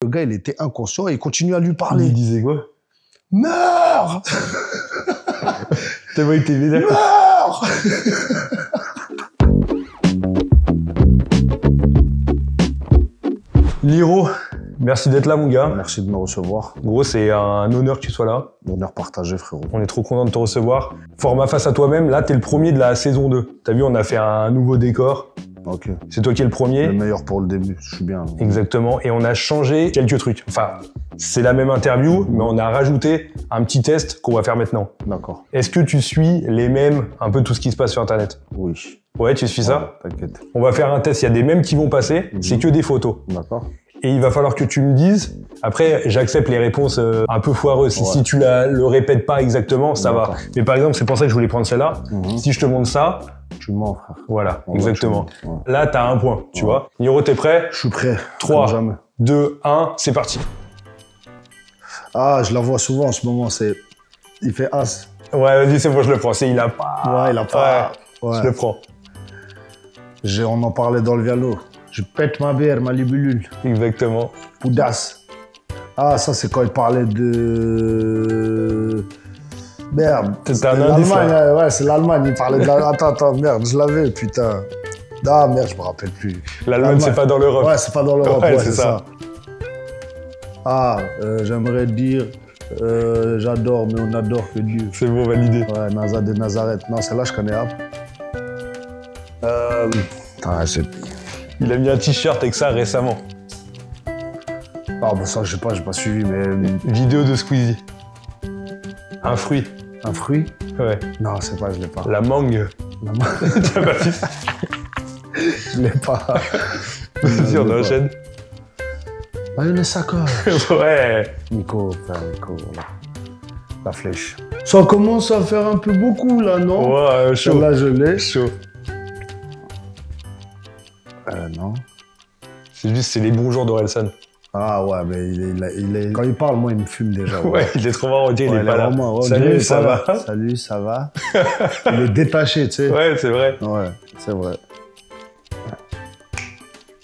Le gars, il était inconscient et il continue à lui parler. Il disait quoi? Meurs! T'as vu, il était vénère. Meurs! Liro, merci d'être là, mon gars. Merci de me recevoir. Gros, c'est un honneur que tu sois là. Honneur partagé, frérot. On est trop content de te recevoir. Format face à toi-même, là, t'es le premier de la saison 2. T'as vu, on a fait un nouveau décor. Ok. C'est toi qui es le premier. Le meilleur pour le début, je suis bien. Exactement. Et on a changé quelques trucs. Enfin, c'est la même interview, mais on a rajouté un petit test qu'on va faire maintenant. D'accord. Est-ce que tu suis les mèmes, un peu tout ce qui se passe sur Internet? Oui. Ouais, tu suis ça? T'inquiète. On va faire un test. Il y a des mèmes qui vont passer. C'est que des photos. D'accord. Et il va falloir que tu me dises. Après, j'accepte les réponses un peu foireuses. Ouais. Si tu le répètes pas exactement, ça va. Mais par exemple, c'est pour ça que je voulais prendre celle-là. Si je te montre ça, tu mens, frère. voilà, Ouais, exactement. ouais. Là, t'as un point, tu vois. Niro, t'es prêt? Je suis prêt. 3, Comme jamais. 2, 1, c'est parti. Ah, je la vois souvent en ce moment, c'est... Il fait as. Ouais, vas-y, c'est bon, je le prends. Il a pas. Ouais, il a pas... Ouais. Je le prends. On en parlait dans le Vialo. Je pète ma bière, ma libellule. Exactement. Poudasse. Ah, ça, c'est quand il parlait de... Merde. C'est un indice, l'Allemagne, ouais, c'est l'Allemagne. Il parlait de la... Attends, merde, je l'avais, putain. Ah, merde, je me rappelle plus. L'Allemagne, c'est pas dans l'Europe. Ouais, c'est pas dans l'Europe, Ouais, ouais, c'est ça. Ah, j'aimerais dire... j'adore, mais on adore que Dieu. C'est bon, validé. Ouais, Nazar de Nazareth. Non, celle-là, je connais. Il a mis un t-shirt avec ça récemment. Ah, bah ça, j'ai pas suivi, mais... Vidéo de Squeezie. Un fruit. Un fruit? Ouais. Non, c'est pas, je l'ai pas. La mangue. La mangue. T'as pas vu? Je l'ai pas. Vas-y, on enchaîne. Ah, une sacoche. Ouais. Nico, frère, Nico, voilà. La flèche. Ça commence à faire un peu beaucoup, là, non? Ouais, chaud. Celle-là, je l'ai. Chaud. Non. C'est juste, c'est les bons jours d'Orelsan. Ah ouais, mais il est... Quand il parle, moi, il me fume déjà. Ouais, il est trop marrant, on dirait qu'il est pas là. Vraiment, Salut, ça va? Salut, ça va? Il est détaché, tu sais. Ouais, c'est vrai. Ouais, c'est vrai.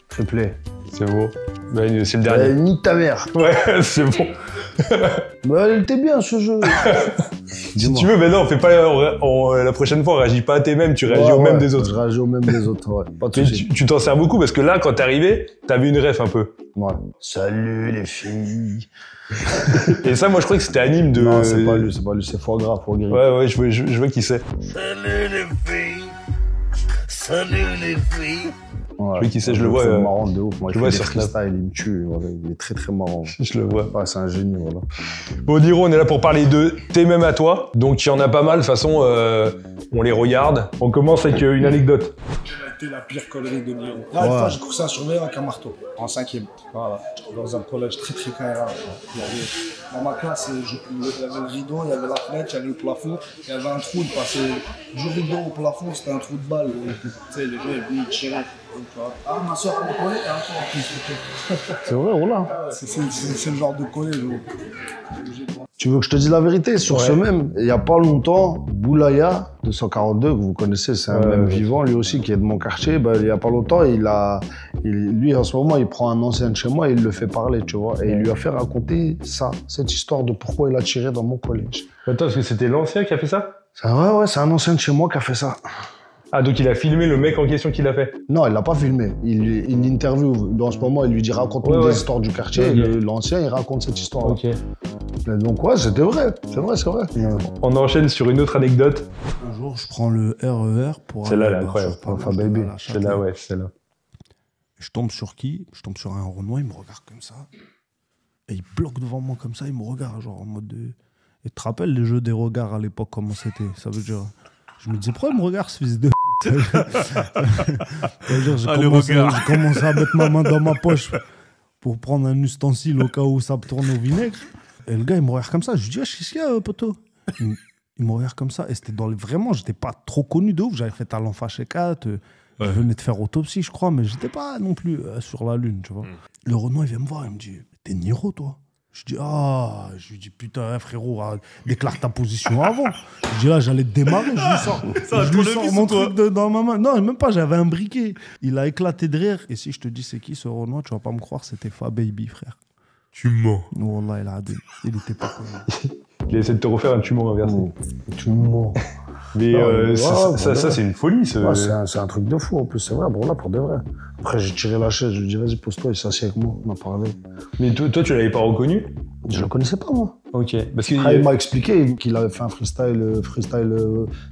Triplé. C'est beau. Bah, c'est le dernier. Nique ta mère. Ouais, c'est bon. Bah, il était bien, ce jeu. Si tu veux, mais non, on fait pas la prochaine fois, on réagit pas à tes mêmes, tu réagis aux mêmes des autres. Je réagis aux mêmes des autres, ouais. Pas de Mais soucis. tu t'en sers beaucoup parce que là, quand t'es arrivé, t'avais une ref un peu. Ouais. Salut les filles. Et ça, moi, je crois que c'était anime de... Non, c'est pas lui, c'est foie gras, foie gris. Ouais, je vois qui c'est. Salut les filles. Salut les filles. Ouais. Je vois qui c'est, je le vois. C'est marrant de ouf. Moi, je le vois sur sur Snap. freestyle, il me tue. Voilà. Il est très, très marrant. Je le vois. Ouais, c'est un génie, voilà. Bon, Niro, on est là pour parler de tes mêmes à toi. Donc, il y en a pas mal. De toute façon, on les regarde. On commence avec une anecdote. Quelle a été la pire connerie de Niro? Là, une fois, j'ai coursé un surveillant avec un marteau, en 5e. Voilà, dans un collège très très carré. Dans ma classe, il y avait le rideau, il y avait la fenêtre, il y avait le plafond, il y avait un trou, il passait du rideau au plafond, c'était un trou de balle. Tu sais, les gens, ils venaient, ils tiraient. Ah, ma soeur, on me connaît, hein, en plus. C'est vrai, voilà. C'est le genre de collège. Tu veux que je te dise la vérité? Sur ce même, il y a pas longtemps, Boulaya, 242, que vous connaissez, c'est un même vivant, lui aussi, qui est de mon quartier. Ben, il y a pas longtemps, lui, en ce moment, il prend un ancien de chez moi et il le fait parler, tu vois. Et il lui a fait raconter ça, cette histoire de pourquoi il a tiré dans mon collège. Attends, est-ce que c'était l'ancien qui a fait ça? Ouais, c'est un ancien de chez moi qui a fait ça. Ah, donc il a filmé le mec en question qui l'a fait? Non, il l'a pas filmé. Il l'interview. En ce moment, il lui dit raconte-nous des histoires du quartier. Okay. L'ancien, il raconte cette histoire-là. Ok. Donc ouais, c'était vrai. C'est vrai. On enchaîne sur une autre anecdote. Un jour, je prends le RER pour Celle-là, aller elle est incroyable. Enfin, baby. Celle-là, ouais, celle-là. Je tombe sur qui? Je tombe sur un Renoir, il me regarde comme ça. Et il bloque devant moi comme ça, il me regarde, genre en mode de... Et tu te rappelles les jeux des regards à l'époque, comment c'était? Ça veut dire... Je me disais, pourquoi il me regarde, ce fils de... Ça veut dire, j'ai commencé à mettre ma main dans ma poche pour prendre un ustensile au cas où ça tourne au vinaigre. Et le gars, il me regarde comme ça. Je lui dis, qu'est-ce qu'il y a, poteau? Il me regarde comme ça. Et c'était dans les... Vraiment, j'étais pas trop connu de ouf. J'avais fait Talent Fâché 4. Je venais de faire Autopsie, je crois, mais j'étais pas non plus sur la lune, tu vois. Le Renoir, il vient me voir, il me dit, t'es Niro, toi? Je lui dis, putain, frérot, déclare ta position avant. Je dis, là, j'allais te démarrer, je lui sors mon truc dans ma main. Non, même pas, j'avais un briquet. Il a éclaté de rire. Et si je te dis c'est qui ce Renoir, tu vas pas me croire, c'était Fa Baby, frère. Tu mens. Wallah, il était pas connu. Il essaie de te refaire un tu mens inversé. Tu mens. Mais Non, ça, c'est une folie. Ouais, c'est un truc de fou en plus, c'est vrai, bon là pour de vrai. Après j'ai tiré la chaise, je lui ai dit vas-y pose-toi, il s'est assis avec moi, on a parlé. Mais toi, tu l'avais pas reconnu? Je le connaissais pas moi. Ok. Parce que Après, il m'a expliqué qu'il avait fait un freestyle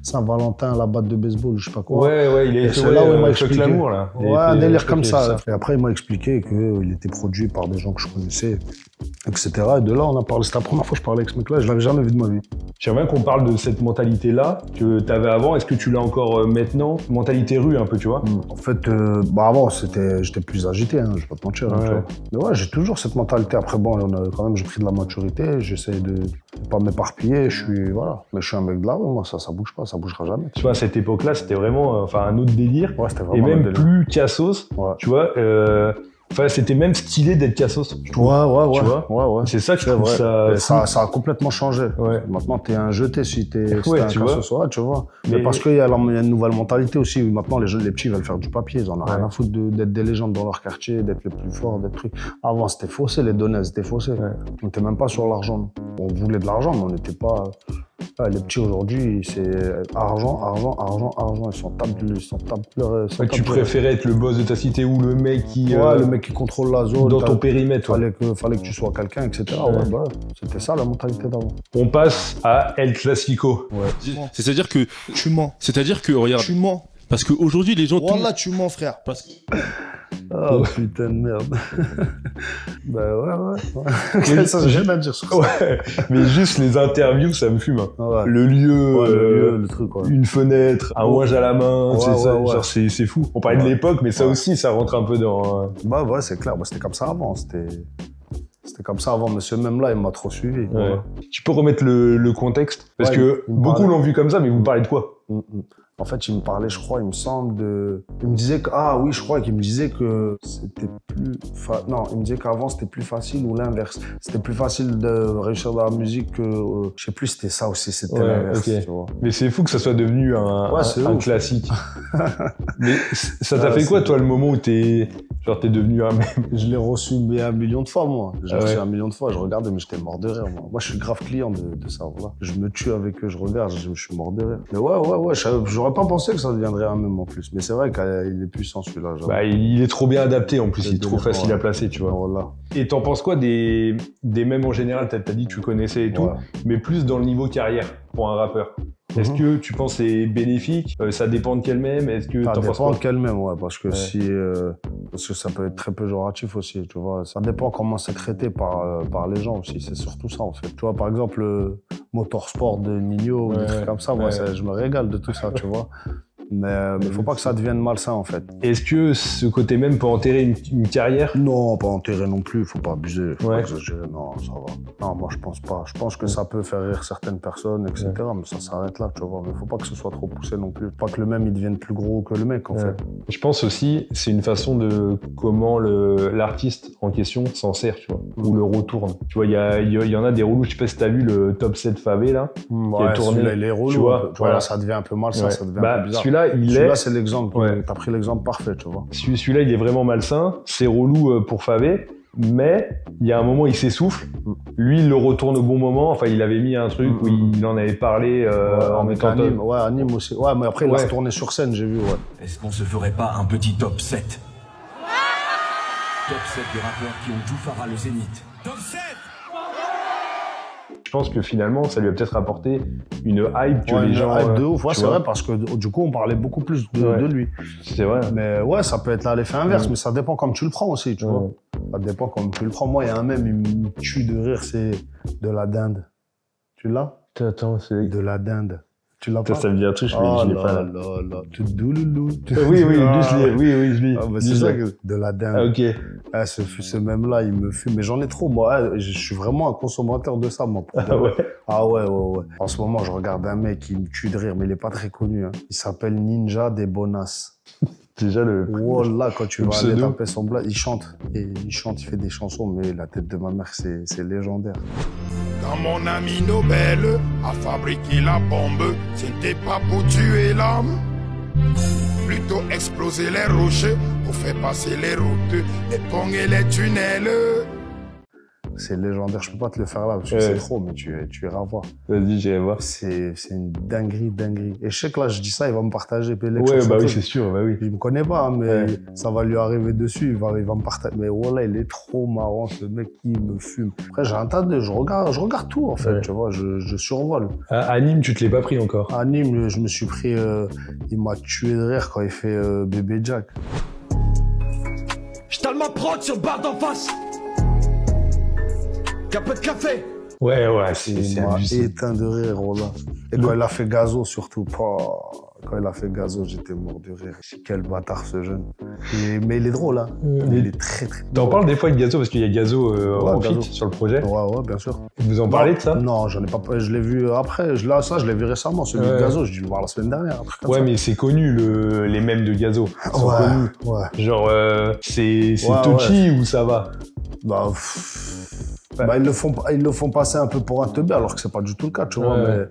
Saint-Valentin, la batte de baseball, je sais pas quoi. Ouais, il est c'est là où il m'a expliqué. l'amour là. Ouais, un délire comme ça. Et après il m'a expliqué qu'il était produit par des gens que je connaissais, etc. Et de là on a parlé, c'était la première fois que je parlais avec ce mec-là, je l'avais jamais vu de ma vie. J'aimerais bien qu'on parle de cette mentalité-là que tu avais avant. Est-ce que tu l'as encore maintenant? Mentalité rue un peu, tu vois? En fait, avant, j'étais plus agité, hein, je vais pas te mentir. Ouais. Hein, tu vois. Mais ouais, j'ai toujours cette mentalité. Après, bon, quand même, j'ai pris de la maturité, j'essaie de pas m'éparpiller, voilà. Mais je suis un mec de là, moi, ça bouge pas, ça bougera jamais. Tu vois, à cette époque-là, c'était vraiment un autre délire. Ouais, c'était Et vraiment même un délire. plus cassos, Ouais. tu vois. Enfin, c'était même stylé d'être cassos. Je trouve. Ouais. Tu vois Ouais. C'est ça que je C'est trouve vrai. ça. Ça a complètement changé. Ouais. Maintenant, t'es un jeté si t'es Ouais, un tu vois. cassos, tu vois. Mais Mais- parce qu'il y a une nouvelle mentalité aussi. Maintenant, les petits veulent faire du papier. Ils en ont rien Ouais. à foutre d'être des légendes dans leur quartier, d'être les plus forts, d'être trucs. Avant, c'était faussé, les données, c'était faussé. Ouais. On n'était même pas sur l'argent. On voulait de l'argent, mais on n'était pas. Les petits aujourd'hui, c'est argent. Ils s'en tapent leur. Ouais, tu préférais être le boss de ta cité ou le mec qui. Le mec qui contrôle la zone. dans ton périmètre. Ouais. Fallait que tu sois quelqu'un, etc. Ouais. Ouais, bah, c'était ça la mentalité d'avant. On passe à El Clasico. C'est-à-dire que, Tu mens. regarde, Tu mens. parce qu'aujourd'hui, les gens... Wallah, tu mens, frère. Parce que... Oh putain de merde. ouais. Ça, j'ai rien à dire sur ça. Ouais. Mais juste les interviews, ça me fume. Hein. Ouais. Le lieu, Ouais, le lieu, le truc, ouais. une fenêtre, un ouage à la main, Ouais, c'est ça. ouais. Genre, c'est fou. On parlait de l'époque, mais ça Ouais. aussi, ça rentre un peu dans. Bah ouais, c'est clair. Bah, c'était comme ça avant. C'était comme ça avant. Monsieur même là, il m'a trop suivi. Ouais. Voilà. Tu peux remettre le contexte? Parce Ouais, que il me beaucoup parlait. l'ont vu comme ça, mais vous parlez de quoi? En fait, il me parlait, je crois, il me semble de... Il me disait que... Ah oui, je crois qu'il me disait que c'était plus... Non, il me disait qu'avant, c'était plus facile ou l'inverse. C'était plus facile de réussir dans la musique que... je sais plus, c'était ça aussi, c'était Ouais, l'inverse, ok. tu vois. Mais c'est fou que ça soit devenu Ouais, c'est un ouf. classique. Mais ça t'a Ouais, fait quoi, c'est- toi, le moment où t'es devenu un mec? Je l'ai reçu mais 1 million de fois, moi. J'ai Ah reçu ouais. 1 million de fois, je regardais, mais j'étais mort de rire, moi. Moi, je suis grave client de ça, voilà. Je me tue avec eux, je regarde, je suis mort de rire. Mais ouais, j'aurais pas pensé que ça deviendrait un même en plus. Mais c'est vrai qu'il est puissant, celui-là. j'avoue. Bah, il est trop bien adapté, en plus, il est trop délire, facile ouais. à placer, tu vois. Voilà. Et t'en penses quoi des mèmes en général? T'as dit que tu connaissais et tout, Ouais. mais plus dans le niveau carrière pour un rappeur. Est-ce que tu penses que c'est bénéfique? Ça dépend de quel mème? Est-ce que Ça t'en penses dépend quoi? de quel même, ouais, parce que Ouais. parce que ça peut être très péjoratif aussi, tu vois. Ça dépend comment c'est traité par les gens aussi, c'est surtout ça, en fait. Tu vois, par exemple, le Motorsport de Nino, ou des Ouais, trucs comme ça, ouais. moi, je me régale de tout ça, tu vois. Mais faut pas que ça devienne malsain, en fait. Est-ce que ce côté même peut enterrer une carrière? Non, pas enterrer non plus, faut pas abuser, faut Ouais. pas exagérer, non, ça va. Non, moi je pense pas. Je pense que ça peut faire rire certaines personnes, etc. Mais ça s'arrête là, tu vois. Mais faut pas que ce soit trop poussé non plus. Faut pas que le même il devienne plus gros que le mec, en Ouais. fait. Je pense aussi, c'est une façon de comment l'artiste en question s'en sert, tu vois, ou le retourne. Tu vois, il y en a des relous, je sais pas si t'as vu le top 7 Favé, là, qui est tourné. Celui-là, il est relou. tu vois, Tu vois, voilà. là, ça devient un peu malsain, Ouais. ça devient Bah, un peu bizarre. celui-là, Celui-là, c'est l'exemple. Ouais. T'as pris l'exemple parfait, tu vois. Celui-là, il est vraiment malsain, c'est relou pour Favé, mais il y a un moment, il s'essouffle. Lui, il le retourne au bon moment. Enfin, il avait mis un truc où il en avait parlé en Avec mettant Anime, ouais, Anime aussi. Ouais, mais après, il Ouais. l'a retourné sur scène, j'ai vu, ouais. Est-ce qu'on se ferait pas un petit top 7? Top 7 des rappeurs qui ont tout Farah le Zénith. Top 7! Je pense que finalement, ça lui a peut-être apporté une hype que Ouais, les une gens. hype de ouf, ouais, tu c'est vois. vrai, parce que du coup, on parlait beaucoup plus Ouais. de lui. C'est vrai. Mais ouais, ça peut être là l'effet inverse, mais ça dépend comme tu le prends aussi, tu vois. Ça dépend comme tu le prends. Moi, il y a un mème, il me tue de rire, c'est de la dinde. Tu l'as? Attends, c'est. De la dinde. Tu l'as pas? Ça me dit un truc, je Oh l'ai pas là. là. Tu douloulou. Oui, lui, Ah. je l'ai. Oui, je l'ai. Ah, bah, Lui, c'est je ça l'ai. que de la dinde. Ah, ok. Ah, ce même-là, il me fume. Mais j'en ai trop, moi. Ah, je suis vraiment un consommateur de ça, moi. pour de Ah vrai. ouais. Ah ouais. En ce moment, je regarde un mec qui me tue de rire, mais il est pas très connu. Hein. Il s'appelle Ninja des Bonasses. Déjà le. Wallah, quand tu Le vas aller pseudo. taper son blague, il chante. Et il chante, il fait des chansons, mais la tête de ma mère, c'est légendaire. Quand mon ami Nobel a fabriqué la bombe, c'était pas pour tuer l'homme. Plutôt exploser les rochers pour faire passer les routes, les ponts et les tunnels. C'est légendaire, je peux pas te le faire là, parce que c'est trop, mais tu iras voir. Vas-y, j'irai voir. C'est une dinguerie. Et je sais que là, je dis ça, il va me partager. Ouais, bah oui, c'est sûr, bah oui. Il me connaît pas, hein, mais ça va lui arriver dessus, il va me partager. Mais voilà, il est trop marrant, ce mec, il me fume. Après, j'ai un tas de... Je regarde tout, en fait, tu vois, je survole. À Nîmes, tu te l'es pas pris encore? À Nîmes, je me suis pris... il m'a tué de rire quand il fait Bébé Jack. J't'alle ma prod sur le bar d'en face. Y'a peu de café. Ouais, c'est Il m'a éteint de rire, Roland. Et quand il a fait Gazo, surtout, quand il a fait Gazo, j'étais mort de rire. Quel bâtard, ce jeune. Mais il est drôle, hein. Il est très drôle. T'en parles des fois de Gazo, parce qu'il y a Gazo en feat sur le projet. Ouais, bien sûr. Vous en parlez de ça? Non, j'en ai pas. Je l'ai vu après. Je l'ai vu récemment, celui de Gazo. J'ai dû le voir la semaine dernière. Un truc comme ça. Mais c'est connu, les mèmes de Gazo. Ils sont connus. Ouais. Genre, c'est touchy ou ça va? Ils le font passer un peu pour un teubé, alors que c'est pas du tout le cas, tu vois. Mais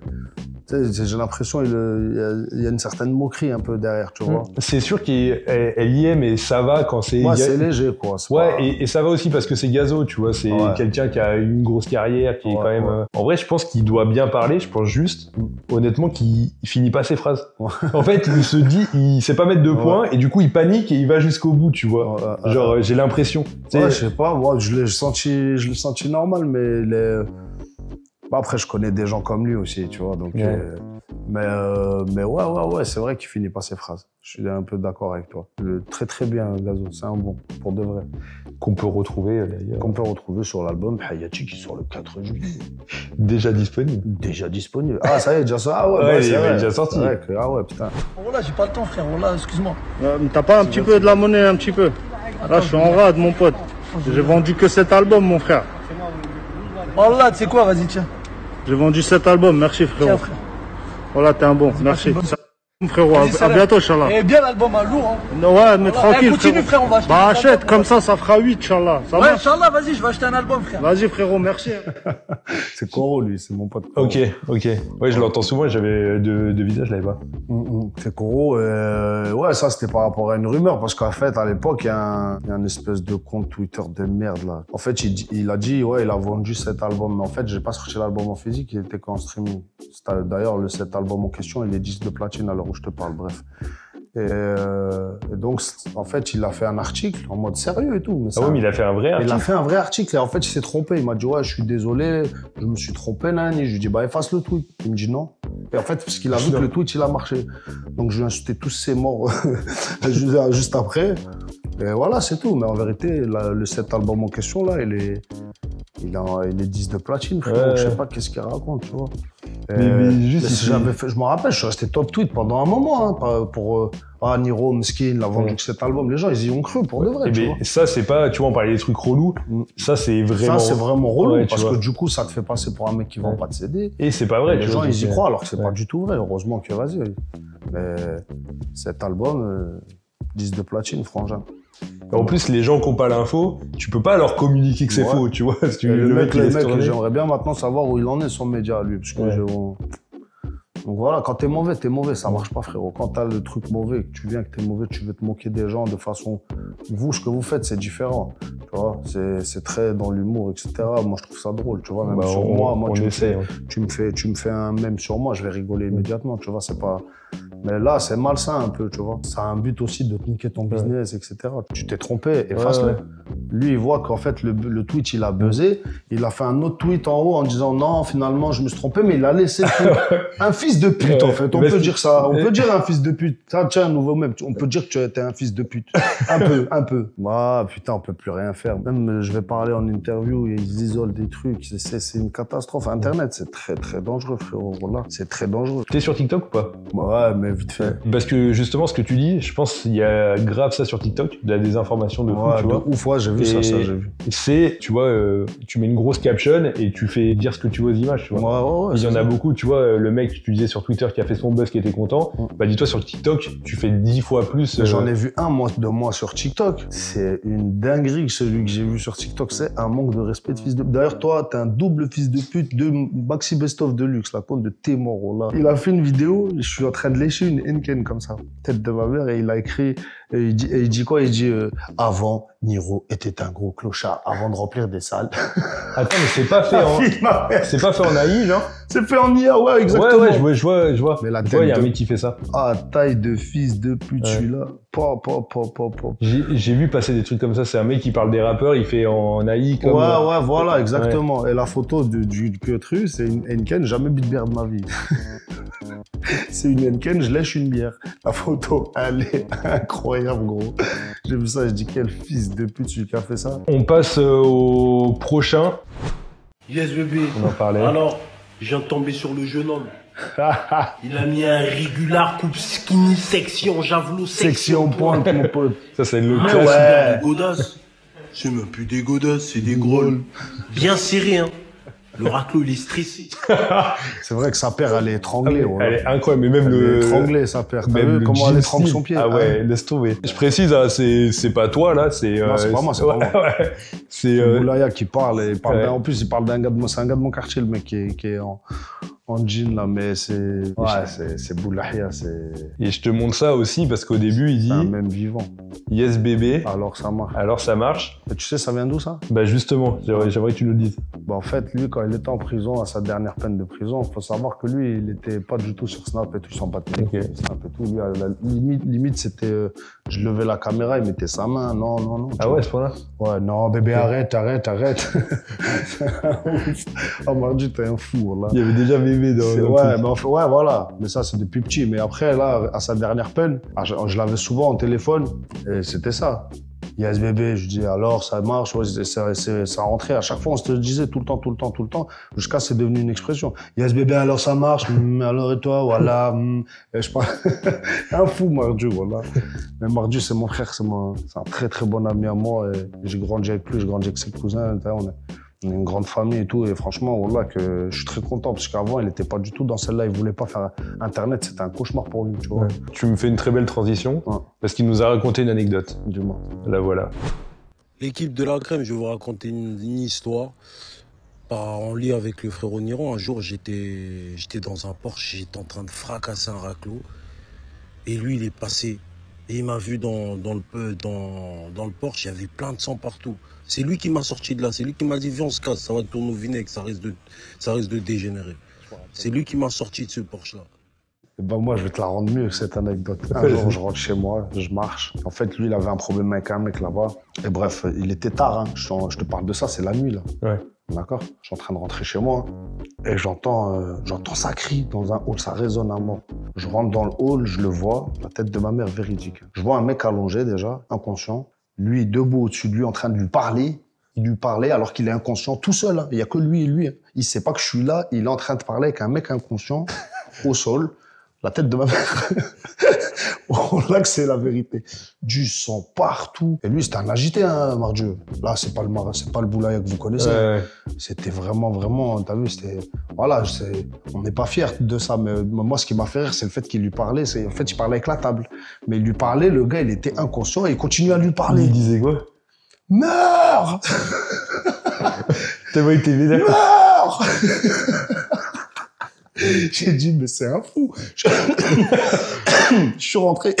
j'ai l'impression il y a une certaine moquerie un peu derrière, tu vois. C'est sûr qu'elle y est, mais ça va quand c'est... Ouais, c'est léger, quoi. Et ça va aussi parce que c'est Gazo, tu vois. C'est quelqu'un qui a une grosse carrière, qui est quand même... En vrai, je pense qu'il doit bien parler. Je pense juste, honnêtement, qu'il finit pas ses phrases. En fait, il se dit, il sait pas mettre de points, et du coup, il panique et il va jusqu'au bout, tu vois. Genre, j'ai l'impression. Je sais pas, moi, je l'ai senti normal, mais après, je connais des gens comme lui aussi, tu vois, donc... Mais ouais, c'est vrai qu'il finit pas ses phrases. Je suis un peu d'accord avec toi. Très très bien, Gazo, c'est un bon, pour de vrai. Qu'on peut retrouver d'ailleurs. Qu'on peut retrouver sur l'album Hayati qui sort le 4 juillet. Déjà disponible. Ah, ça y est, déjà ça. Ah ouais, il est déjà sorti. Ah ouais, putain. Oh là, j'ai pas le temps, frère. Oh là, excuse-moi. T'as pas un petit peu de la monnaie, un petit peu? Là, je suis en rade, mon pote. J'ai vendu que 7 albums, mon frère. Oh là, tu sais quoi, vas-y, tiens. J'ai vendu 7 albums, merci frérot. Tiens, frère. Voilà, t'es un bon, merci. Frérot, à bientôt, Inch'Allah. Eh bien l'album, hein, lourd, hein. Ouais, mais tranquille, continue, frère, on va acheter. Bah, achète, comme ça fera 8, Inch'Allah. Ouais, Inch'Allah, vas-y, je vais acheter un album, frère. Vas-y, frérot, merci. C'est Koro, lui, c'est mon pote. Ok. Ouais, je l'entends souvent, j'avais de visage, je l'avais pas. C'est Koro, ouais, ça, c'était par rapport à une rumeur, parce qu'en fait, à l'époque, il y a un espèce de compte Twitter de merde, là. En fait, il a dit, ouais, il a vendu cet album, mais en fait, j'ai pas sorti l'album en physique, il était qu'en streaming. D'ailleurs, cet album en question, il est disque de platine à l'heure où je te parle, bref. Et donc, en fait, il a fait un article en mode sérieux et tout. Mais il a fait un vrai article. Il a fait un vrai article et en fait, il s'est trompé. Il m'a dit, ouais, je suis désolé, je me suis trompé, nani. Je lui ai dit, bah, efface le tweet. Il me dit non. Et en fait, parce qu'il a vu que le tweet, il a marché. Donc, je lui ai insulté tous ses morts juste après. Et voilà, c'est tout. Mais en vérité, cet album en question, là, il est 10 de platine, frérot. Je sais pas qu'est-ce qu'il raconte, tu vois. Je me rappelle, je suis resté top tweet pendant un moment, hein, pour Niro, Mskin, il a vendu que cet album. Les gens, ils y ont cru pour de vrai, tu vois. Ça, c'est pas, tu vois, on parlait des trucs relous. Ça, c'est vraiment... Ça, c'est vraiment relou, parce que du coup, ça te fait passer pour un mec qui vend pas de CD. Et c'est pas vrai, les gens, ils y croient, alors que c'est pas du tout vrai. Heureusement que, vas-y. Mais cet album, 10 de platine, frangin. En plus, les gens qui n'ont pas l'info, tu peux pas leur communiquer que c'est faux, tu vois. Le mec, j'aimerais bien maintenant savoir où il en est, son média, lui. Parce que donc voilà, quand t'es mauvais, ça marche pas, frérot. Quand t'as le truc mauvais, que tu viens, que t'es mauvais, tu veux te moquer des gens de façon... Vous, ce que vous faites, c'est différent. Tu vois, c'est très dans l'humour, etc. Moi, je trouve ça drôle, tu vois. Même sur moi, tu me fais un mème sur moi, je vais rigoler immédiatement, tu vois, c'est pas... Mais là, c'est malsain un peu, tu vois. Ça a un but aussi de te niquer ton business, etc. Tu t'es trompé, efface-le. Lui, il voit qu'en fait, le tweet, il a buzzé. Il a fait un autre tweet en haut en disant non, finalement, je me suis trompé, mais il a laissé un fils de pute, en fait. On peut dire ça. On peut dire un fils de pute. Ça, tiens, un nouveau mème. On peut dire que tu étais un fils de pute. Un peu. Ah, putain, on peut plus rien faire. Même, je vais parler en interview et ils isolent des trucs. C'est une catastrophe. Internet, c'est très, très dangereux, frérot. Voilà. C'est très dangereux. T'es sur TikTok ou pas? Ouais, mais vite fait. Parce que justement, ce que tu dis, je pense qu'il y a grave ça sur TikTok, de la désinformation de fou, tu vois. Ouf, ouais, j'ai vu ça, j'ai vu. C'est, tu vois, tu mets une grosse caption et tu fais dire ce que tu vois aux images, tu vois. Ouais, il y en a beaucoup, tu vois, le mec que tu disais sur Twitter qui a fait son buzz, qui était content, bah dis-toi sur TikTok, tu fais 10 fois plus. J'en ai vu un, moi, sur TikTok. C'est une dinguerie, celui que j'ai vu sur TikTok. C'est un manque de respect de fils de... D'ailleurs, toi, t'es un double fils de pute de Maxi Best of Deluxe, la compte de Témoro, là. Il a fait une vidéo, je suis en train de lécher affiché une Henken comme ça, tête de ma mère, et il a écrit, et il dit quoi? Il dit avant, Niro était un gros clochard avant de remplir des salles. Attends, mais c'est pas fait en AI, genre? C'est fait en IA, ouais, exactement. Ouais, je vois. Mais la tête, il y a un mec qui fait ça. Ah, taille de fils de pute, celui-là. J'ai vu passer des trucs comme ça. C'est un mec qui parle des rappeurs, il fait en AI comme. Ouais, voilà, exactement. Ouais. Et la photo du Piotru, c'est une Henken, jamais bu de bière de ma vie. C'est une Henken, je lèche une bière. La photo, elle est incroyable, gros. J'ai vu ça, je dis quel fils de pute celui qui a fait ça. On passe au prochain. Yes, bébé. On en parlait. Alors, je viens de tomber sur le jeune homme. Il a mis un régular coupe skinny section javelot section pointe, mon pote. Ça, c'est le classique. Ouais. Des godasses. C'est même plus des godasses, c'est des grolles. Bien serré, hein. Le raclo, il est stressé. C'est vrai que sa paire, elle est étranglée. Elle est incroyable, mais même elle est étranglée, sa paire. T'as vu comment elle étrangle son pied? Ah ouais, laisse tomber. Je précise, hein, c'est pas toi, là, c'est... Non, c'est pas moi, c'est pas moi. C'est Boulaya qui parle, et parle en plus, il parle d'un gars de moi, c'est un gars de mon quartier, le mec qui est en jean, là, mais c'est... Ouais, c'est Boulaya, c'est... Et je te montre ça aussi, parce qu'au début, il dit... C'est un même vivant. Yes, bébé. Alors ça marche. Alors ça marche. Et tu sais, ça vient d'où, ça? Bah justement, j'aimerais que tu nous le dises. Bah en fait, lui, quand il était en prison, à sa dernière peine de prison, il faut savoir que lui, il était pas du tout sur Snap et tout, il s'en battait Snap et tout. Lui, à la limite, c'était... je levais la caméra, il mettait sa main, non. Ah ouais, ce point-là? Ouais, non, bébé, arrête. Ah, Mardi, t'es un fou, là. Il y avait déjà bébé dans le ouais, mais enfin, ouais, voilà. Mais ça, c'est depuis petit. Mais après, là, à sa dernière peine, je l'avais souvent au téléphone, et c'était ça. Yes, bébé, je dis, alors, ça marche, ouais, ça rentrait. À chaque fois, on se le disait tout le temps, jusqu'à c'est devenu une expression. Yes, bébé, alors ça marche, alors et toi, voilà. Et je parle, un fou, Mardi, voilà. Mais Mardi, c'est mon frère, c'est un très, très bon ami à moi, et j'ai grandi avec lui, j'ai grandi avec ses cousins, on est une grande famille et tout, et franchement, voilà, que je suis très content, parce qu'avant, il était pas du tout dans celle-là, il voulait pas faire Internet, c'était un cauchemar pour lui, tu vois. Ouais. Tu me fais une très belle transition, parce qu'il nous a raconté une anecdote. Dis-moi. La voilà. L'équipe de la Crème, je vais vous raconter une histoire. En lien avec le frérot Niro, un jour, j'étais dans un Porsche, j'étais en train de fracasser un raclo, et lui, il est passé, et il m'a vu dans le Porsche, il y avait plein de sang partout. C'est lui qui m'a sorti de là, c'est lui qui m'a dit viens on se casse, ça va tourner au vinaigre, ça risque de dégénérer. C'est lui qui m'a sorti de ce Porsche-là. Ben moi je vais te la rendre mieux cette anecdote. Un jour je rentre chez moi, je marche. En fait lui il avait un problème avec un mec là-bas. Et bref, il était tard, hein. Je te parle de ça, c'est la nuit là. Ouais. D'accord? Je suis en train de rentrer chez moi et j'entends ça crie dans un hall, ça résonne à mort. Je rentre dans le hall, je le vois, la tête de ma mère véridique. Je vois un mec allongé déjà, inconscient. Lui, debout au-dessus de lui, en train de lui parler. Il lui parlait alors qu'il est inconscient, tout seul. Hein. Il n'y a que lui et lui. Hein. Il ne sait pas que je suis là. Il est en train de parler avec un mec inconscient, au sol. La tête de ma mère. Là que c'est la vérité. Du sang partout. Et lui, c'était un agité, hein, Mardieu. Là, c'est pas le Boulaya que vous connaissez. Ouais. C'était vraiment, t'as vu, c'était... Voilà, on n'est pas fiers de ça, mais moi, ce qui m'a fait rire, c'est le fait qu'il lui parlait. En fait, il parlait avec la table. Mais il lui parlait, le gars, il était inconscient et il continuait à lui parler. Il disait quoi? Meurs! T'as vu que t'es vénère? Meurs! J'ai dit, mais c'est un fou. Je suis rentré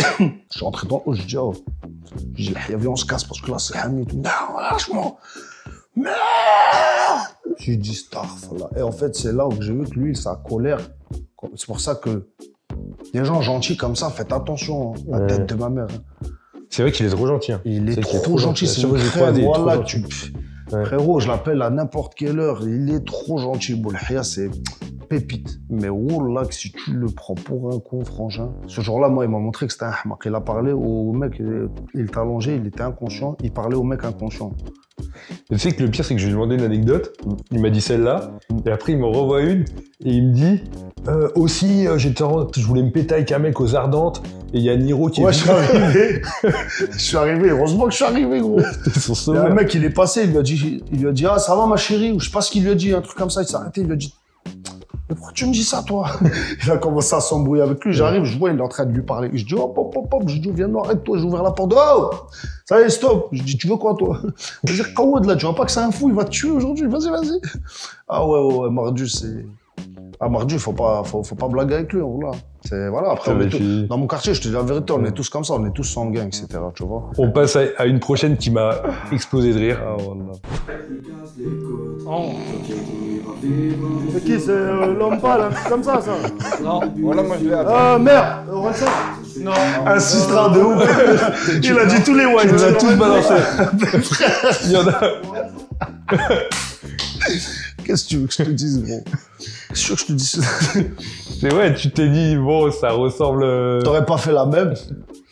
dans le haut, je dis, oh. J'ai dit, on se casse parce que là, c'est Hamid. Non, lâche-moi. Merde! J'ai dit, starf, là. Et en fait, c'est là où j'ai vu que lui, sa colère, c'est pour ça que les gens gentils comme ça, faites attention, hein, la tête de ma mère. Hein. C'est vrai qu'il est trop gentil. Hein. Il est trop gentil, c'est une crème, voilà, frérot, je l'appelle à n'importe quelle heure, il est trop gentil. Boulhia, c'est pépite. Mais wallah, que si tu le prends pour un con, frangin. Ce jour-là, moi, il m'a montré que c'était un hmaq. Il a parlé au mec, il était allongé, il était inconscient, il parlait au mec inconscient. Tu sais que le pire, c'est que je lui ai demandé une anecdote, il m'a dit celle-là, et après il me renvoie une, et il me dit aussi, je voulais me péter avec un mec aux Ardentes, et il y a Niro qui est... Ouais, je suis arrivé. Je suis arrivé, heureusement que je suis arrivé, gros. Il y a un mec, il est passé, il lui a dit, ah, ça va ma chérie, ou je sais pas ce qu'il lui a dit, un truc comme ça, il s'est arrêté, il lui a dit, mais pourquoi tu me dis ça, toi? Il a commencé à s'embrouiller avec lui. J'arrive, je vois, il est en train de lui parler. Je dis, hop, hop, hop, hop. Je dis, viens, arrête-toi, j'ai ouvert la porte. Oh! Ça y est, stop. Je dis, tu veux quoi, toi? Je dis, Kawad, là, tu vois pas que c'est un fou, il va te tuer aujourd'hui. Vas-y, vas-y. Ah ouais, Mardieu, c'est... Ah, Mardi, faut pas blaguer avec lui, voilà. Voilà, après, dans mon quartier, je te dis la vérité, on est tous comme ça, on est tous sanguins, etc., tu vois. On passe à une prochaine qui m'a explosé de rire. Ah, voilà. C'est qui? C'est l'homme pâle, comme ça? Non, voilà, moi je l'ai Ah, merde! Non. Un sistra de ouf. Il a dit tous les whites. Il a tous balancé. Il y en a. Qu'est-ce que tu veux que je te dise, gros? Qu'est-ce que je te dise? C'est ouais, tu t'es dit, bon, ça ressemble... T'aurais pas fait la même?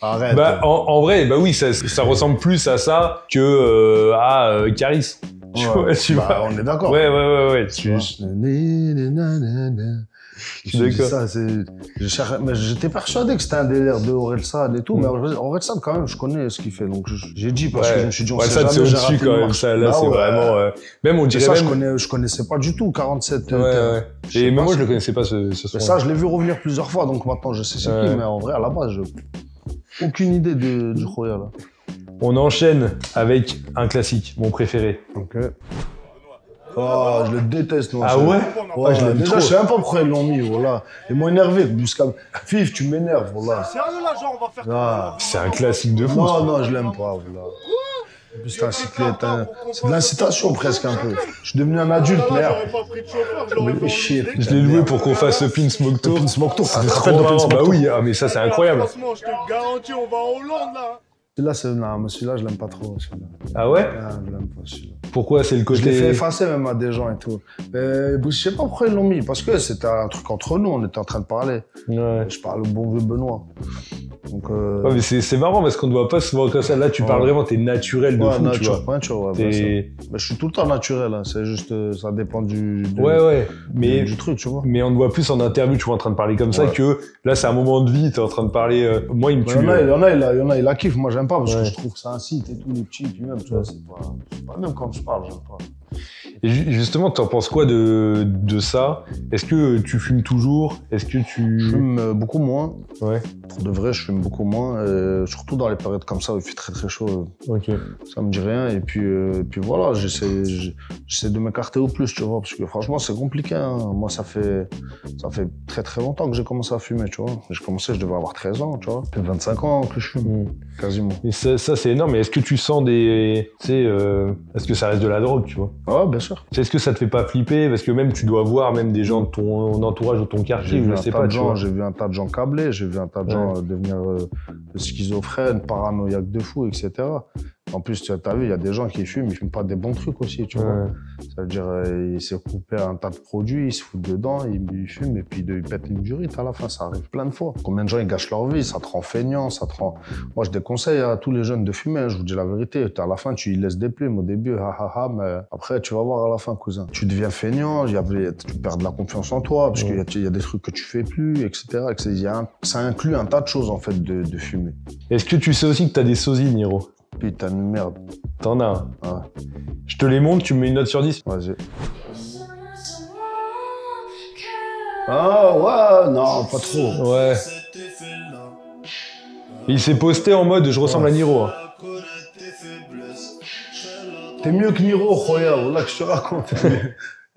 Arrête. Bah, en vrai, bah oui, ça ressemble plus à ça que à Caris. Tu vois, on est d'accord. Ouais. Je dis ça, mais j'étais persuadé que c'était un délire de Orelsan et tout, mais Orelsan, quand même, je connais ce qu'il fait, donc j'ai dit parce que je me suis dit, on sait jamais, c'est au-dessus quand même, ça, là, c'est vraiment, même on dirait ça, même... je connaissais pas du tout, 47. Ouais. Et même moi, je le connaissais pas, ce son. Mais ça, je l'ai vu revenir plusieurs fois, donc maintenant, je sais c'est qui, mais en vrai, à la base, aucune idée du Khoya, là. On enchaîne avec un classique, mon préféré. Ok. Oh, je le déteste, moi. Ah ouais? Ouais, je l'aime déjà, trop. Je sais même pas pourquoi ils l'ont mis, voilà. Ils m'ont énervé, jusqu'à... Fif, tu m'énerves, voilà. Sérieux, là, genre, on va faire C'est un classique de fou. Non, je l'aime pas, voilà. En plus, c'est de l'incitation, presque, un peu. Je suis devenu un adulte, merde. Je l'ai loué pour qu'on fasse le Pin Smoke Tour. Le Pin Smoke Tour, c'est trop marrant. Bah oui, mais ça, c'est incroyable. Je te garantis, on va en Hollande, là. Celui-là, je l'aime pas trop. Ah ouais? Ah, je l'aime pas, celui-là. Pourquoi? C'est le côté... Je l'ai fait effacer même à des gens et tout. Mais je sais pas pourquoi ils l'ont mis, parce que c'était un truc entre nous, on était en train de parler. Ouais. Je parle au bon vieux Benoît. Donc, ouais, mais c'est marrant parce qu'on ne voit pas souvent comme ça. Là, tu parles vraiment, t'es naturel de fou, tu vois. Mais je suis tout le temps naturel, hein. C'est juste, ça dépend du truc, tu vois. Mais on te voit plus en interview, tu vois, en train de parler comme ça, que là, c'est un moment de vie, t'es en train de parler. Moi, il me tue. Il y en a, il la kiffe. Moi, j'aime pas parce que je trouve que ça incite et tout, les petits, puis même, tu vois, c'est pas même quand je parle, j'aime pas. Et justement, t'en penses quoi de ça? Est-ce que tu fumes toujours? Est-ce que tu... Je fume beaucoup moins. Ouais. Pour de vrai, je fume beaucoup moins. Surtout dans les périodes comme ça où il fait très très chaud. Ok. Ça me dit rien. Et puis voilà, j'essaie de m'écarter au plus, tu vois. Parce que franchement, c'est compliqué. Hein. Moi, ça fait très très longtemps que j'ai commencé à fumer, tu vois. J'ai commencé, je devais avoir 13 ans, tu vois. Ça fait 25 ans que je fume, quasiment. Et ça c'est énorme. Mais est-ce que tu sens des... Tu sais, est-ce que ça reste de la drogue, tu vois? Ouais, bien sûr. Est-ce que ça te fait pas flipper? Parce que même tu dois voir même des gens de ton entourage, de ton quartier, je sais pas, tu vois. J'ai vu un tas de gens câblés, j'ai vu un tas de gens devenir schizophrènes, paranoïaques de fou, etc. En plus, tu as vu, il y a des gens qui fument, ils fument pas des bons trucs aussi, tu vois. Ça veut dire, ils se coupent un tas de produits, ils se foutent dedans, ils fument et puis ils pètent une durite à la fin, ça arrive plein de fois. Combien de gens ils gâchent leur vie, ça te rend feignant, ça te rend... Moi, je déconseille à tous les jeunes de fumer, hein, je vous dis la vérité. À la fin, tu y laisses des plumes au début, mais après, tu vas voir à la fin, cousin. Tu deviens feignant, tu perds de la confiance en toi, parce qu'il y a des trucs que tu fais plus, etc. Ça inclut un tas de choses, en fait, de fumer. Est-ce que tu sais aussi que t'as des sosies, Niro? Putain de merde. T'en as un? Ouais. Je te les montre, tu me mets une note sur 10? Vas-y. Ah ouais, non, pas trop. Ouais. Et il s'est posté en mode je ressemble à Niro. Hein. T'es mieux que Niro, Khoya, voilà que je te raconte.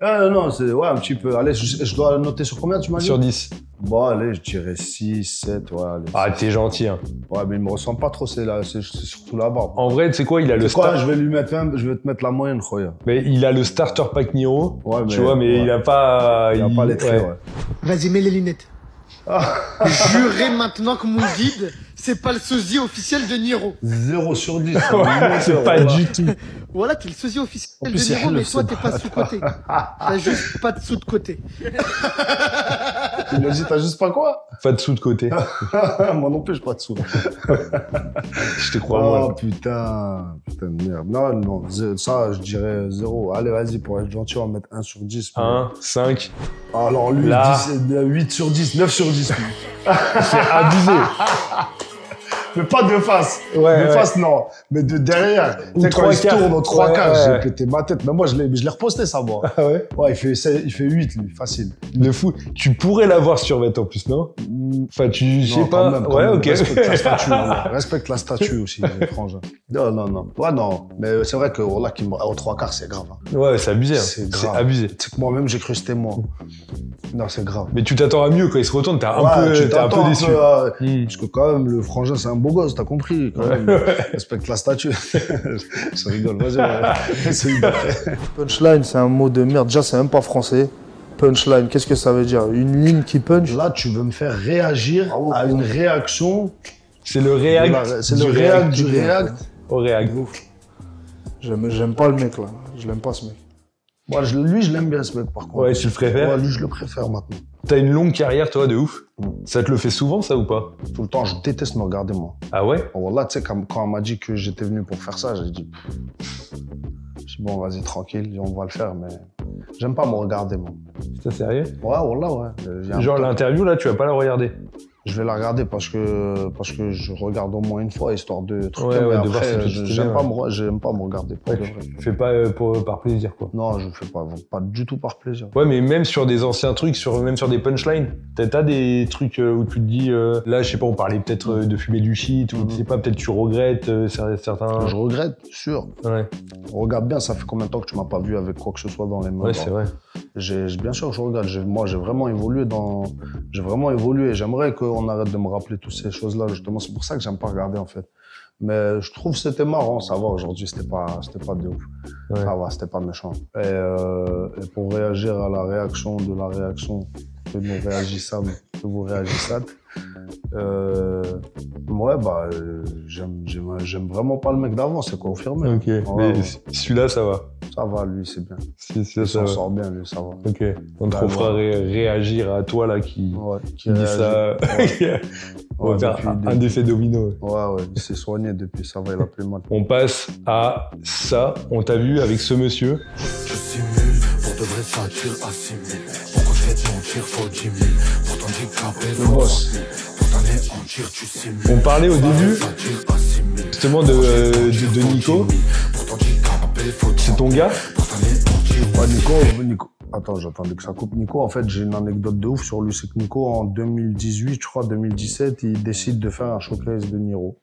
Ah non, c'est un petit peu. Allez, je dois noter sur combien, tu m'as dit? Sur 10. Bon, allez, je dirais 6, 7, ouais, allez. Ah, t'es gentil, hein. Ouais, mais il me ressemble pas trop, c'est surtout la barbe. En vrai, tu sais quoi, il a le star... je vais te mettre la moyenne, Khoya. Mais il a le starter pack Niro, tu vois, mais il a pas... Il a pas les traits, Vas-y, mets les lunettes. Jurez maintenant que mon guide, c'est pas le sosie officiel de Niro. 0 sur 10. C'est pas du tout. Voilà, t'es le sosie officiel de Niro, mais toi, t'es pas sous-côté. T'as juste pas de sous de côté. Il a dit, t'as juste pas quoi? Pas de sous de côté. Moi non plus, j'ai pas de sous. Je te crois, moi. Oh putain de merde. Non, ça, je dirais 0. Allez, vas-y, pour être gentil, on va mettre 1 sur 10. 1, 5. Alors lui, là... 8 sur 10, 9 sur 10. C'est abusé. Mais pas de face. Ouais, de face, non. Mais de derrière. Tu sais, quand il se tourne aux 3 quarts, j'ai pété ma tête. Mais moi, je l'ai reposté, ça, moi. Ah ouais? Ouais, il fait 8, lui. Facile. De fou. Tu pourrais l'avoir sur Vêt en plus, non? Enfin, je sais pas. Quand même. Ok. Respecte la statue. Respecte la statue aussi, les frangins. Non. Ouais, non. Mais c'est vrai que, là, aux 3 quarts, c'est grave. Hein. Ouais, c'est abusé. C'est grave. C'est abusé. Tu sais que moi-même, j'ai cru que c'était moi. Non, c'est grave. Mais tu t'attends à mieux quand il se retourne, t'es un peu déçu. Parce que quand même, le frangin, c'est un beau gosse, t'as compris. Quand même, respecte la statue. Je rigole, vas-y. C'est une Punchline, c'est un mot de merde. Déjà, c'est même pas français. Punchline, qu'est-ce que ça veut dire? Une ligne qui punch? Là, tu veux me faire réagir à une réaction. C'est le react. C'est le react du react. Au react. J'aime pas le mec, là. Je l'aime pas, ce mec. Moi, lui, je l'aime bien, ce mec, par contre. Ouais, tu le préfères? Ouais, lui, je le préfère maintenant. T'as une longue carrière, toi, de ouf. Ça te le fait souvent, ça, ou pas? Tout le temps, je déteste me regarder, moi. Ah ouais? Voilà, tu sais, quand on m'a dit que j'étais venu pour faire ça, j'ai dit, bon, vas-y, tranquille, on va le faire, mais j'aime pas me regarder, moi. C'est sérieux? Ouais, voilà, ouais. Genre, l'interview, là, tu vas pas la regarder? Je vais la regarder parce que je regarde au moins une fois, histoire de trucs. Ouais, mais de voir après, si j'aime pas me regarder. Tu fais pas par plaisir, quoi. Non, je fais pas du tout par plaisir. Ouais, mais même sur des anciens trucs, même sur des punchlines, t'as des trucs où tu te dis, là, je sais pas, on parlait peut-être de fumer du shit, ou je sais pas, peut-être tu regrettes certains... Je regrette, sûr. Ouais. Regarde bien, ça fait combien de temps que tu m'as pas vu avec quoi que ce soit dans les mains. Ouais, c'est vrai. Bien sûr, je regarde. Moi, j'ai vraiment évolué J'aimerais qu'on arrête de me rappeler toutes ces choses-là, justement. C'est pour ça que j'aime pas regarder, en fait. Mais je trouve que c'était marrant, ça va. Aujourd'hui, c'était pas de ouf. Ouais. Ça va, c'était pas méchant. Et pour réagir à la réaction de la réaction que nous réagissâmes, que vous réagissâtes, ouais, bah, j'aime vraiment pas le mec d'avant, c'est confirmé. Ok, mais celui-là, ça va. Ça va, lui, c'est bien. Il s'en sort bien, lui, ça va. Ok, on te fera réagir à toi, là, qui dit ça. On va faire un effet domino. Ouais, il s'est soigné depuis, ça va, il a plus mal. On passe à ça. On t'a vu avec ce monsieur. Je simule, pour de vrai ça tire à 6 000. Pourquoi je vais te mentir, faut 10 000. Pour ton handicapé, faut 3 000. Pour t'anéantir, tu simules. On parlait au début, justement, de Nico. C'est ton gars? Ouais, Nico. Attends, j'attendais que ça coupe. Nico, en fait, j'ai une anecdote de ouf sur lui. C'est que Nico, en 2018, je crois, 2017, il décide de faire un showcase de Niro.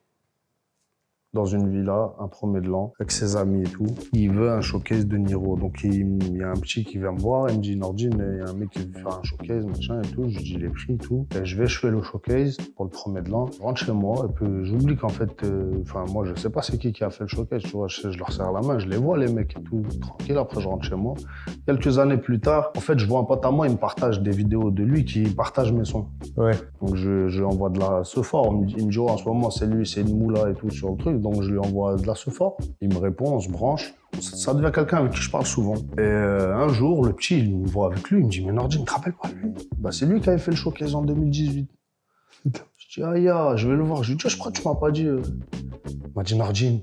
Dans une villa, un 1er de l'an, avec ses amis et tout. Il veut un showcase de Niro. Donc, il y a un petit qui vient me voir, il me dit, Nordine, il y a un mec qui veut faire un showcase, machin et tout. Je lui dis les prix et tout. Et je fais le showcase pour le 1er de l'an. Je rentre chez moi et puis j'oublie qu'en fait, moi, je sais pas c'est qui a fait le showcase, tu vois. Je leur serre la main, je les vois, les mecs et tout. Tranquille, après, je rentre chez moi. Quelques années plus tard, en fait, je vois un pote à moi, il me partage des vidéos de lui qui partage mes sons. Ouais. Donc, je lui envoie de la Sephora. Il me dit, oh, en ce moment, c'est lui, c'est une moula et tout sur le truc. Donc, je lui envoie de la Sephora. Il me répond, on se branche. Ça devient quelqu'un avec qui je parle souvent. Et un jour, le petit, il me voit avec lui. Il me dit, mais Nordine, te rappelles pas lui? Bah, c'est lui qui avait fait le showcase en 2018. Je dis, aïe, je vais le voir. Je lui dis, je crois que tu m'as pas dit. Il m'a dit, Nordine,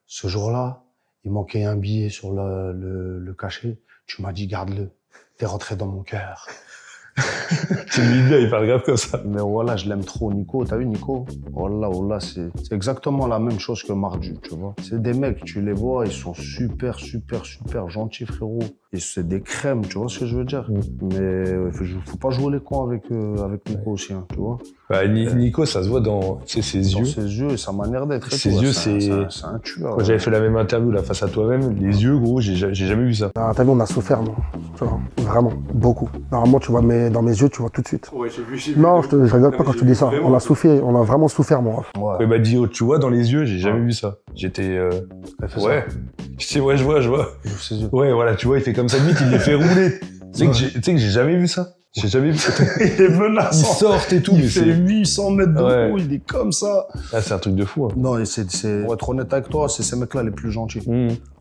ce jour-là, il manquait un billet sur le cachet. Tu m'as dit, garde-le. T'es rentré dans mon cœur. C'est lui bien, il parle grave comme ça. Mais voilà, je l'aime trop, Nico. T'as vu, Nico? Voilà, c'est exactement la même chose que Mardu, tu vois. C'est des mecs, tu les vois, ils sont super gentils, frérot. Et c'est des crèmes, tu vois ce que je veux dire. Mais faut pas jouer les cons avec Nico aussi, hein, tu vois. Bah, Nico, ça se voit dans ses yeux. Dans ses yeux et sa manière d'être. Ses yeux, c'est un tueur. Quand j'avais fait la même interview là face à toi-même, les yeux, gros, j'ai jamais vu ça. T'as vu, on a souffert, non? Tu vois, vraiment, beaucoup. Normalement, tu vois, dans mes yeux, tu vois tout de suite. Ouais, j'ai vu. Non, je rigole pas quand tu dis ça. On a souffert, on a vraiment souffert, mon ref. Ouais, bah, dis, tu vois, dans les yeux, j'ai jamais vu ça. J'étais. Ouais. Je sais, ouais, je vois. Ouais, voilà, tu vois, il fait comme ça, limite, il les fait rouler. Tu sais que j'ai jamais vu ça. J'ai jamais vu ça. Il est menaçant. Ils sortent et tout. Il fait 800 mètres de haut, il est comme ça. Ah, c'est un truc de fou. Hein. Non, pour être honnête avec toi, c'est ces mecs-là les plus gentils.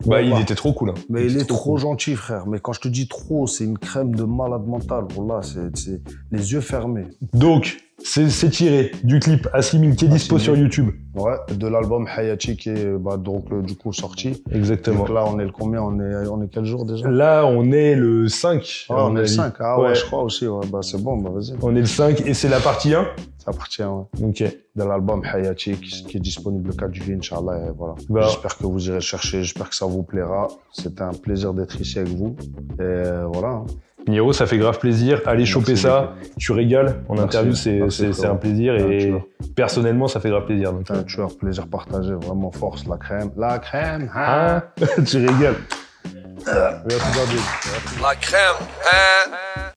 Bah, il était trop cool. Hein. Mais il est trop gentil, frère. Mais quand je te dis trop, c'est une crème de malade mental. Voilà, c'est les yeux fermés. Donc, c'est tiré du clip Assimil qui est dispo sur YouTube. Ouais, de l'album Hayati qui est donc du coup sorti. Exactement. Donc là, on est le combien? On est quel jour déjà? Là, on est le 5. Ah, on est le 5. Ah ouais, je crois aussi. aussi, ouais. Bah, c'est bon, bah, vas-y. On est le 5 et c'est la partie 1? C'est la partie 1, ouais. Ok. De l'album Hayati qui est disponible le 4 juillet, Inch'Allah. Et voilà. Bah. J'espère que vous irez le chercher, j'espère que ça vous plaira. C'était un plaisir d'être ici avec vous. Et voilà. Niro, ça fait grave plaisir. Allez choper ça. Tu régales. En interview, c'est un plaisir. Et personnellement, ça fait grave plaisir. T'es un tueur, plaisir partagé. Vraiment force, la crème. La crème, hein. Tu régales. La crème, hein.